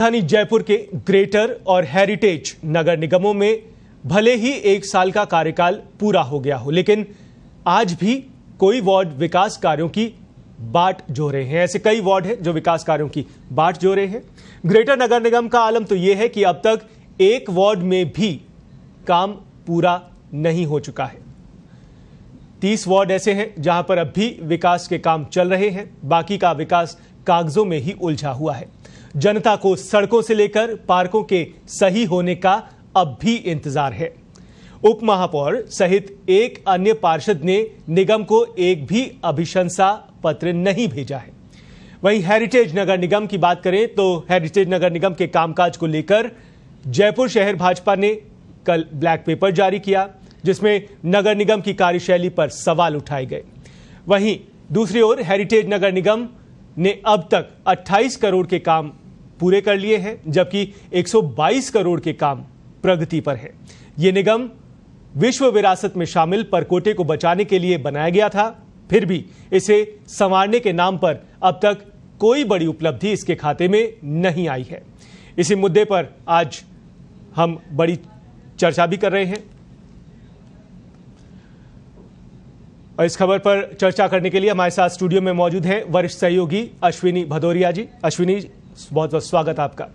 राजधानी जयपुर के ग्रेटर और हेरिटेज नगर निगमों में भले ही 1 साल का कार्यकाल पूरा हो गया हो, लेकिन आज भी कोई वार्ड विकास कार्यों की बाट जो रहे हैं। ऐसे कई वार्ड हैं जो विकास कार्यों की बाट जो रहे हैं। ग्रेटर नगर निगम का आलम तो यह है कि अब तक एक वार्ड में भी काम पूरा नहीं हो चुका है। 30 वार्ड ऐसे हैं जहां पर अब भी विकास के काम चल रहे हैं, बाकी का विकास कागजों में ही उलझा हुआ है। जनता को सड़कों से लेकर पार्कों के सही होने का अब भी इंतजार है। उप महापौर सहित एक अन्य पार्षद ने निगम को एक भी अभिशंसा पत्र नहीं भेजा है। वहीं हेरिटेज नगर निगम की बात करें तो हेरिटेज नगर निगम के कामकाज को लेकर जयपुर शहर भाजपा ने कल ब्लैक पेपर जारी किया, जिसमें नगर निगम की कार्यशैली पर सवाल उठाए गए। वहीं दूसरी ओर हेरिटेज नगर निगम ने अब तक 28 करोड़ के काम पूरे कर लिए हैं, जबकि 122 करोड़ के काम प्रगति पर है। यह निगम विश्व विरासत में शामिल परकोटे को बचाने के लिए बनाया गया था, फिर भी इसे संवारने के नाम पर अब तक कोई बड़ी उपलब्धि इसके खाते में नहीं आई है। इसी मुद्दे पर आज हम बड़ी चर्चा भी कर रहे हैं और इस खबर पर चर्चा करने के लिए हमारे साथ स्टूडियो में मौजूद हैं वरिष्ठ सहयोगी अश्विनी भदौरिया जी। अश्विनी, बहुत बहुत स्वागत आपका।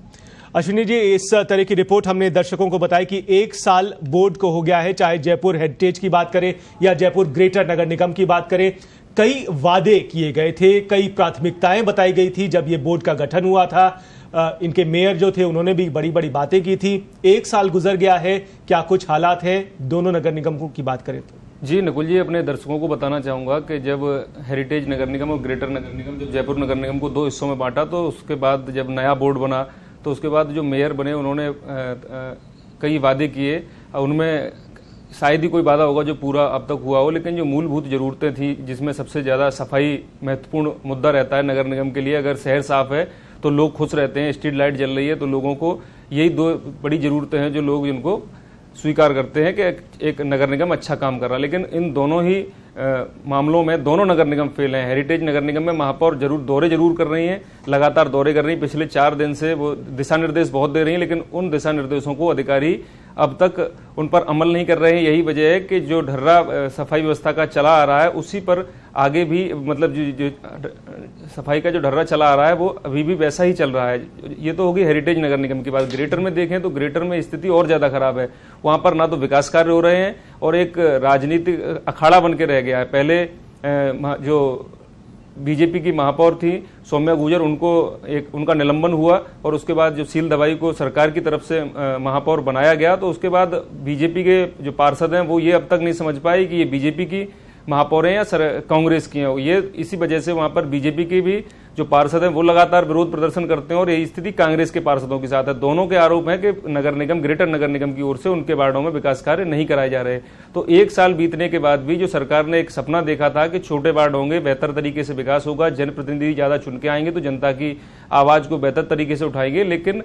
अश्विनी जी, इस तरह की रिपोर्ट हमने दर्शकों को बताई कि 1 साल बोर्ड को हो गया है, चाहे जयपुर हेरिटेज की बात करें या जयपुर ग्रेटर नगर निगम की बात करें। कई वादे किए गए थे, कई प्राथमिकताएं बताई गई थी जब ये बोर्ड का गठन हुआ था। इनके मेयर जो थे उन्होंने भी बड़ी बड़ी बातें की थी। 1 साल गुजर गया है, क्या कुछ हालात हैं दोनों नगर निगमों की बात करें तो? जी नकुल जी, अपने दर्शकों को बताना चाहूँगा कि जब हेरिटेज नगर निगम और ग्रेटर नगर निगम, जब जयपुर नगर निगम को 2 हिस्सों में बांटा, तो उसके बाद जब नया बोर्ड बना तो उसके बाद जो मेयर बने उन्होंने कई वादे किए। उनमें शायद ही कोई वादा होगा जो पूरा अब तक हुआ हो, लेकिन जो मूलभूत ज़रूरतें थी जिसमें सबसे ज़्यादा सफाई महत्वपूर्ण मुद्दा रहता है नगर निगम के लिए। अगर शहर साफ है तो लोग खुश रहते हैं, स्ट्रीट लाइट जल रही है तो लोगों को यही 2 बड़ी ज़रूरतें हैं जो लोग जिनको स्वीकार करते हैं कि एक नगर निगम अच्छा काम कर रहा है। लेकिन इन दोनों ही मामलों में दोनों नगर निगम फेल हैं। हेरिटेज नगर निगम में महापौर दौरे जरूर कर रही हैं, लगातार दौरे कर रही हैं। पिछले 4 दिन से वो दिशा निर्देश बहुत दे रही हैं, लेकिन उन दिशा निर्देशों को अधिकारी अब तक उन पर अमल नहीं कर रहे हैं। यही वजह है कि जो ढर्रा सफाई व्यवस्था का चला आ रहा है उसी पर आगे भी, मतलब जो सफाई का जो ढर्रा चला आ रहा है वो अभी भी वैसा ही चल रहा है। ये तो होगी हेरिटेज नगर निगम की बात। ग्रेटर में देखें तो ग्रेटर में स्थिति और ज्यादा खराब है। वहां पर ना तो विकास कार्य हो रहे हैं और एक राजनीतिक अखाड़ा बन के रह गया है। पहले जो बीजेपी की महापौर थी सौम्या गुर्जर, उनका निलंबन हुआ और उसके बाद जो सील दवाई को सरकार की तरफ से महापौर बनाया गया, तो उसके बाद बीजेपी के जो पार्षद हैं वो ये अब तक नहीं समझ पाए कि ये बीजेपी की महापौर हैं या कांग्रेस की हैं। ये इसी वजह से वहां पर बीजेपी के भी जो पार्षद हैं वो लगातार विरोध प्रदर्शन करते हैं और यही स्थिति कांग्रेस के पार्षदों के साथ है। दोनों के आरोप हैं कि नगर निगम, ग्रेटर नगर निगम की ओर से उनके वार्डों में विकास कार्य नहीं कराए जा रहे। तो 1 साल बीतने के बाद भी जो सरकार ने एक सपना देखा था कि छोटे वार्ड होंगे, बेहतर तरीके से विकास होगा, जनप्रतिनिधि ज्यादा चुन के आएंगे तो जनता की आवाज को बेहतर तरीके से उठाएंगे, लेकिन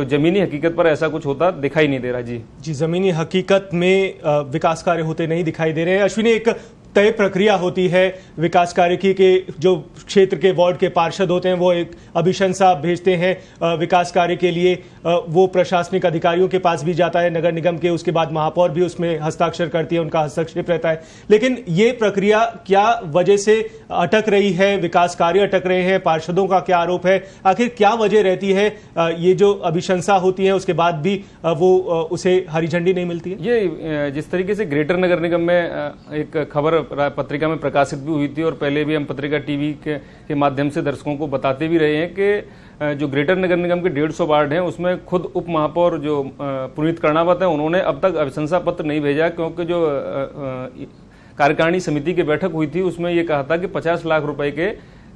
जमीनी हकीकत पर ऐसा कुछ होता दिखाई नहीं दे रहा। जी, जमीनी हकीकत में विकास कार्य होते नहीं दिखाई दे रहे हैं। अश्विनी, एक तय प्रक्रिया होती है विकास कार्य की कि जो क्षेत्र के वार्ड के पार्षद होते हैं वो एक अभिशंसा भेजते हैं विकास कार्य के लिए। वो प्रशासनिक अधिकारियों के पास भी जाता है नगर निगम के, उसके बाद महापौर भी उसमें हस्ताक्षर करती है, उनका हस्तक्षेप रहता है। लेकिन ये प्रक्रिया क्या वजह से अटक रही है? विकास कार्य अटक रहे हैं? पार्षदों का क्या आरोप है? आखिर क्या वजह रहती है ये जो अभिशंसा होती है उसके बाद भी वो उसे हरी झंडी नहीं मिलती है? ये जिस तरीके से ग्रेटर नगर निगम में एक खबर पत्रिका में प्रकाशित भी हुई थी और पहले भी हम पत्रिका टीवी के माध्यम से दर्शकों को बताते भी रहे हैं कि जो ग्रेटर नगर निगम के 150 वार्ड हैं उसमें खुद उप महापौर जो पुनीत कर्णावत हैं उन्होंने अब तक अभिशंसा पत्र नहीं भेजा, क्योंकि जो कार्यकारिणी समिति की बैठक हुई थी उसमें ये कहा था कि 50 लाख रुपए के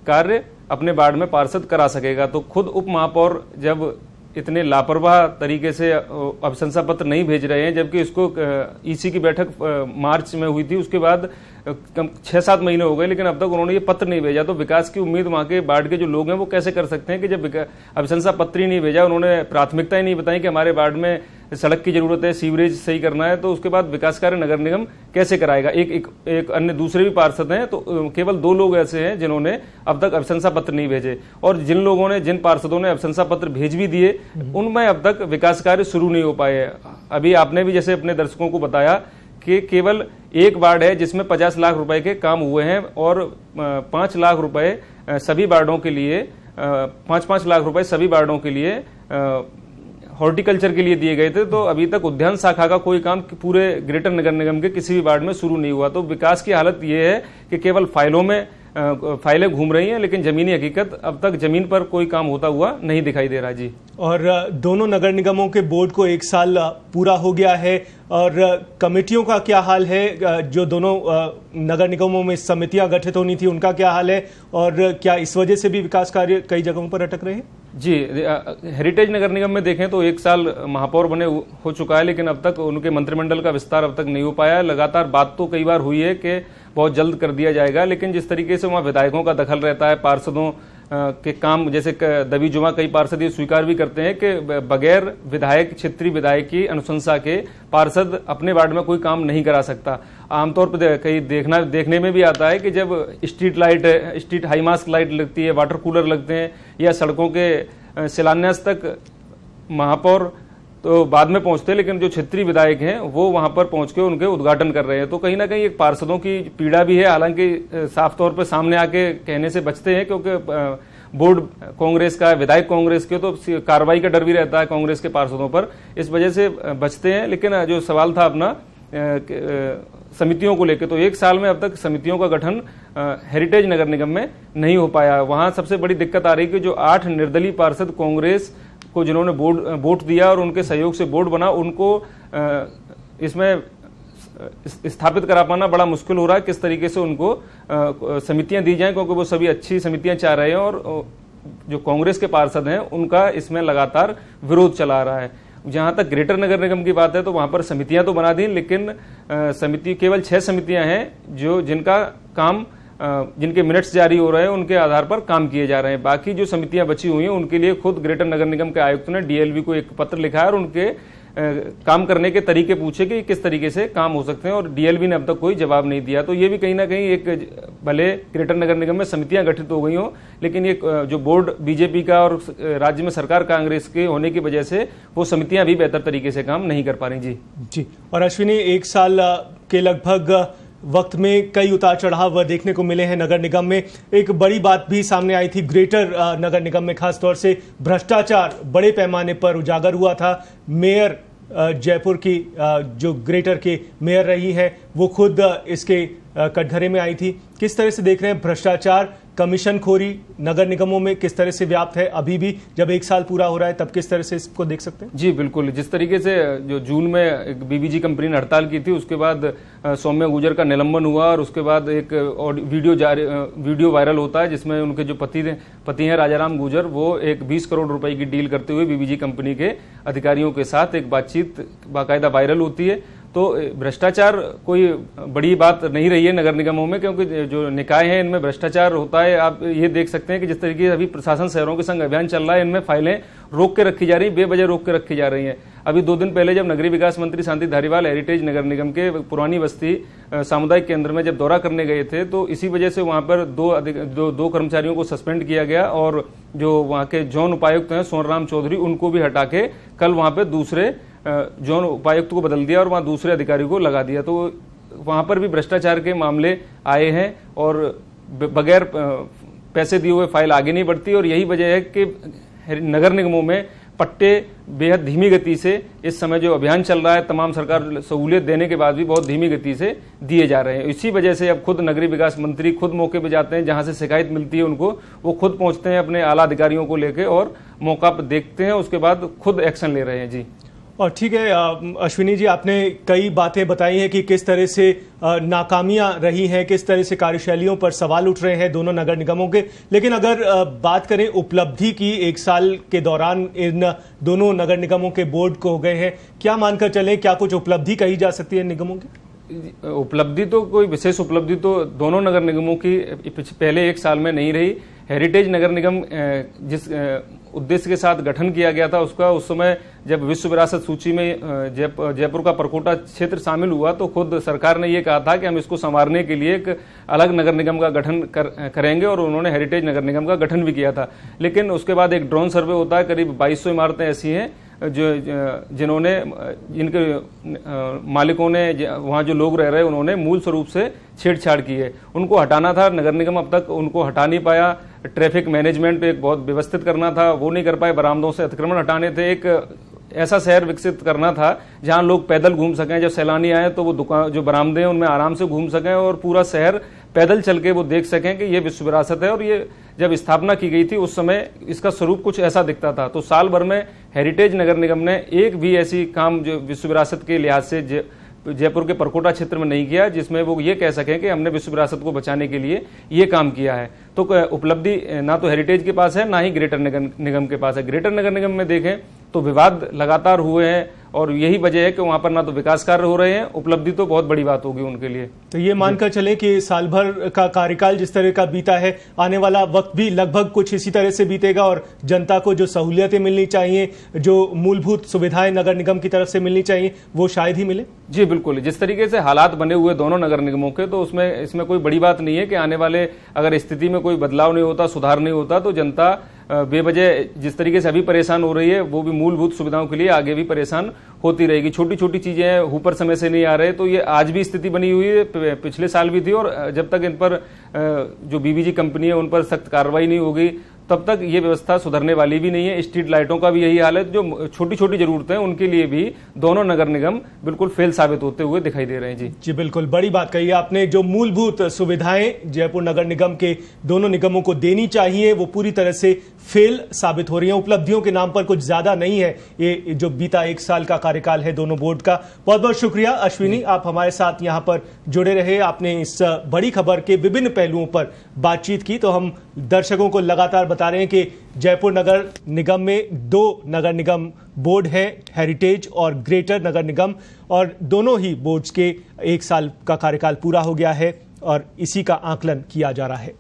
कार्य अपने वार्ड में पार्षद करा सकेगा। तो खुद उप महापौर जब इतने लापरवाह तरीके से अभिशंसा पत्र नहीं भेज रहे हैं, जबकि इसको ईसी की बैठक मार्च में हुई थी, उसके बाद 6-7 महीने हो गए, लेकिन अब तक उन्होंने ये पत्र नहीं भेजा। तो विकास की उम्मीद वहां के वार्ड के जो लोग हैं वो कैसे कर सकते हैं कि जब अभिशंसा पत्र ही नहीं भेजा, उन्होंने प्राथमिकताएं नहीं बताई कि हमारे वार्ड में सड़क की जरूरत है, सीवरेज सही करना है, तो उसके बाद विकास कार्य नगर निगम कैसे कराएगा। एक अन्य दूसरे भी पार्षद हैं, तो केवल 2 लोग ऐसे हैं जिन्होंने अब तक अभिशंसा पत्र नहीं भेजे, और जिन पार्षदों ने अभिशंसा पत्र भेज भी दिए उनमें अब तक विकास कार्य शुरू नहीं हो पाए। अभी आपने भी जैसे अपने दर्शकों को बताया कि केवल एक वार्ड है जिसमें 50 लाख रुपए के काम हुए हैं, और 5 लाख रुपए सभी वार्डों के लिए 5-5 लाख रुपए सभी वार्डों के लिए हॉर्टिकल्चर के लिए दिए गए थे। तो अभी तक उद्यान शाखा का कोई काम पूरे ग्रेटर नगर निगम के किसी भी वार्ड में शुरू नहीं हुआ। तो विकास की हालत ये है कि केवल फाइलें घूम रही हैं, लेकिन जमीनी हकीकत अब तक जमीन पर कोई काम होता हुआ नहीं दिखाई दे रहा जी। और दोनों नगर निगमों के बोर्ड को 1 साल पूरा हो गया है, और कमेटियों का क्या हाल है? जो दोनों नगर निगमों में समितियां गठित होनी थी उनका क्या हाल है, और क्या इस वजह से भी विकास कार्य कई जगहों पर अटक रहे हैं? जी, हेरिटेज नगर निगम में देखें तो 1 साल महापौर बने हो चुका है, लेकिन अब तक उनके मंत्रिमंडल का विस्तार अब तक नहीं हो पाया। लगातार बात तो कई बार हुई है कि बहुत जल्द कर दिया जाएगा, लेकिन जिस तरीके से वहाँ विधायकों का दखल रहता है, पार्षदों के काम, जैसे दबी जुमा कई पार्षद ये स्वीकार भी करते हैं कि बगैर विधायक, क्षेत्रीय विधायक की अनुशंसा के पार्षद अपने वार्ड में कोई काम नहीं करा सकता। आमतौर पर कई देखने में भी आता है कि जब स्ट्रीट हाई मास्क लाइट लगती है, वाटर कूलर लगते हैं, या सड़कों के शिलान्यास तक महापौर तो बाद में पहुंचते हैं, लेकिन जो क्षेत्रीय विधायक हैं वो वहां पर पहुंच के उनके उद्घाटन कर रहे हैं। तो कहीं ना कहीं एक पार्षदों की पीड़ा भी है, हालांकि साफ तौर पर सामने आके कहने से बचते हैं, क्योंकि बोर्ड कांग्रेस का, विधायक कांग्रेस के, तो कार्रवाई का डर भी रहता है कांग्रेस के पार्षदों पर, इस वजह से बचते हैं। लेकिन जो सवाल था अपना समितियों को लेकर, तो 1 साल में अब तक समितियों का गठन हेरिटेज नगर निगम में नहीं हो पाया। वहां सबसे बड़ी दिक्कत आ रही है कि जो 8 निर्दलीय पार्षद कांग्रेस को जिन्होंने वोट दिया और उनके सहयोग से बोर्ड बना, उनको इसमें स्थापित करा पाना बड़ा मुश्किल हो रहा है। किस तरीके से उनको समितियां दी जाएं, क्योंकि वो सभी अच्छी समितियां चाह रहे हैं, और जो कांग्रेस के पार्षद हैं उनका इसमें लगातार विरोध चला रहा है। जहां तक ग्रेटर नगर निगम की बात है तो वहां पर समितियां तो बना दी, लेकिन समिति केवल 6 समितियां हैं जिनका काम, जिनके मिनट्स जारी हो रहे हैं, उनके आधार पर काम किए जा रहे हैं। बाकी जो समितियां बची हुई हैं उनके लिए खुद ग्रेटर नगर निगम के आयुक्त ने डीएलवी को एक पत्र लिखा है और उनके काम करने के तरीके पूछे कि किस तरीके से काम हो सकते हैं, और डीएलवी ने अब तक कोई जवाब नहीं दिया। तो ये भी कहीं ना कहीं एक, भले ग्रेटर नगर निगम में समितियां गठित हो गई हों, लेकिन ये जो बोर्ड बीजेपी का और राज्य में सरकार कांग्रेस के होने की वजह से वो समितियां भी बेहतर तरीके से काम नहीं कर पा रही जी। और अश्विनी, 1 साल के लगभग वक्त में कई उतार चढ़ाव देखने को मिले हैं नगर निगम में। एक बड़ी बात भी सामने आई थी ग्रेटर नगर निगम में, खासतौर से भ्रष्टाचार बड़े पैमाने पर उजागर हुआ था। मेयर जयपुर की जो ग्रेटर की मेयर रही है वो खुद इसके कटघरे में आई थी। किस तरह से देख रहे हैं भ्रष्टाचार, कमीशन खोरी नगर निगमों में किस तरह से व्याप्त है? अभी भी जब 1 साल पूरा हो रहा है तब किस तरह से इसको देख सकते हैं? जी बिल्कुल, जिस तरीके से जो जून में एक बीबीजी कंपनी ने हड़ताल की थी, उसके बाद सौम्या गुजर का निलंबन हुआ, और उसके बाद एक वीडियो वायरल होता है जिसमें उनके जो पति हैं राजाराम गुजर, वो एक 20 करोड़ रुपए की डील करते हुए बीबीजी कंपनी के अधिकारियों के साथ एक बातचीत बाकायदा वायरल होती है। तो भ्रष्टाचार कोई बड़ी बात नहीं रही है नगर निगमों में, क्योंकि जो निकाय हैं इनमें भ्रष्टाचार होता है। आप ये देख सकते हैं कि जिस तरीके से अभी प्रशासन शहरों के संग अभियान चल रहा है, इनमें फाइलें रोक के रखी जा रही, बेवजह रोक के रखी जा रही हैं। अभी 2 दिन पहले जब नगरीय विकास मंत्री शांति धारीवाल हेरिटेज नगर निगम के पुरानी बस्ती सामुदायिक केंद्र में जब दौरा करने गए थे, तो इसी वजह से वहां पर दो कर्मचारियों को सस्पेंड किया गया, और जो वहां के जोन उपायुक्त हैं सोनराम चौधरी, उनको भी हटा के कल वहां पर दूसरे जोन उपायुक्त को बदल दिया और वहां दूसरे अधिकारी को लगा दिया। तो वहां पर भी भ्रष्टाचार के मामले आए हैं, और बगैर पैसे दिए हुए फाइल आगे नहीं बढ़ती, और यही वजह है कि नगर निगमों में पट्टे बेहद धीमी गति से इस समय जो अभियान चल रहा है, तमाम सरकार सहूलियत देने के बाद भी बहुत धीमी गति से दिए जा रहे हैं। इसी वजह से अब खुद नगरीय विकास मंत्री खुद मौके पर जाते हैं, जहां से शिकायत मिलती है उनको, वो खुद पहुंचते हैं अपने आला अधिकारियों को लेकर और मौका पर देखते हैं, उसके बाद खुद एक्शन ले रहे हैं जी। और ठीक है अश्विनी जी, आपने कई बातें बताई हैं कि किस तरह से नाकामियां रही हैं, किस तरह से कार्यशैलियों पर सवाल उठ रहे हैं दोनों नगर निगमों के। लेकिन अगर बात करें उपलब्धि की, 1 साल के दौरान इन दोनों नगर निगमों के बोर्ड को हो गए हैं, क्या मानकर चलें, क्या कुछ उपलब्धि कही जा सकती है निगमों की? उपलब्धि तो कोई विशेष उपलब्धि तो दोनों नगर निगमों की पहले 1 साल में नहीं रही। हेरिटेज नगर निगम उद्देश्य के साथ गठन किया गया था उसका, उस समय जब विश्व विरासत सूची में जयपुर का परकोटा क्षेत्र शामिल हुआ तो खुद सरकार ने ये कहा था कि हम इसको संवारने के लिए एक अलग नगर निगम का गठन करेंगे, और उन्होंने हेरिटेज नगर निगम का गठन भी किया था। लेकिन उसके बाद एक ड्रोन सर्वे होता है, करीब 2200 इमारतें ऐसी हैं जिन्होंने जिनके मालिकों ने वहाँ जो लोग रह रहे उन्होंने मूल स्वरूप से छेड़छाड़ की है, उनको हटाना था। नगर निगम अब तक उनको हटा नहीं पाया। ट्रैफिक मैनेजमेंट एक बहुत व्यवस्थित करना था, वो नहीं कर पाए। बरामदों से अतिक्रमण हटाने थे। एक ऐसा शहर विकसित करना था जहां लोग पैदल घूम सकें, जब सैलानी आए तो वो दुकान जो बरामदे हैं उनमें आराम से घूम सकें और पूरा शहर पैदल चल के वो देख सकें कि ये विश्व विरासत है। और ये जब स्थापना की गई थी उस समय इसका स्वरूप कुछ ऐसा दिखता था। तो साल भर में हेरिटेज नगर निगम ने एक भी ऐसी काम जो विश्व विरासत के लिहाज से जयपुर के परकोटा क्षेत्र में नहीं किया जिसमें वो ये कह सकें कि हमने विश्व विरासत को बचाने के लिए ये काम किया है। तो उपलब्धि ना तो हेरिटेज के पास है ना ही ग्रेटर नगर निगम के पास है। ग्रेटर नगर निगम में देखें तो विवाद लगातार हुए हैं और यही वजह है कि वहां पर ना तो विकास कार्य हो रहे हैं। उपलब्धि तो बहुत बड़ी बात होगी उनके लिए। तो ये मानकर चलें कि साल भर का कार्यकाल जिस तरह का बीता है, आने वाला वक्त भी लगभग कुछ इसी तरह से बीतेगा और जनता को जो सहूलियतें मिलनी चाहिए, जो मूलभूत सुविधाएं नगर निगम की तरफ से मिलनी चाहिए, वो शायद ही मिले। जी बिल्कुल, जिस तरीके से हालात बने हुए दोनों नगर निगमों के, तो इसमें कोई बड़ी बात नहीं है कि आने वाले अगर स्थिति में कोई बदलाव नहीं होता, सुधार नहीं होता, तो जनता बेवजह जिस तरीके से अभी परेशान हो रही है वो भी मूलभूत सुविधाओं के लिए आगे भी परेशान होती रहेगी। छोटी छोटी चीजें हैं, ऊपर समय से नहीं आ रहे, तो ये आज भी स्थिति बनी हुई है, पिछले साल भी थी। और जब तक इन पर जो बीबीजी कंपनी है उन पर सख्त कार्रवाई नहीं होगी तब तक ये व्यवस्था सुधरने वाली भी नहीं है। स्ट्रीट लाइटों का भी यही हाल है। जो छोटी छोटी जरूरतें हैं उनके लिए भी दोनों नगर निगम बिल्कुल फेल साबित होते हुए दिखाई दे रहे हैं। जी बिल्कुल, बड़ी बात कही आपने। जो मूलभूत सुविधाएं जयपुर नगर निगम के दोनों निगमों को देनी चाहिए वो पूरी तरह से फेल साबित हो रही है। उपलब्धियों के नाम पर कुछ ज्यादा नहीं है ये जो बीता एक साल का कार्यकाल है दोनों बोर्ड का। बहुत बहुत शुक्रिया अश्विनी, आप हमारे साथ यहाँ पर जुड़े रहे, आपने इस बड़ी खबर के विभिन्न पहलुओं पर बातचीत की। तो हम दर्शकों को लगातार बता रहे हैं कि जयपुर नगर निगम में 2 नगर निगम बोर्ड है, हेरिटेज और ग्रेटर नगर निगम, और दोनों ही बोर्ड्स के 1 साल का कार्यकाल पूरा हो गया है और इसी का आकलन किया जा रहा है।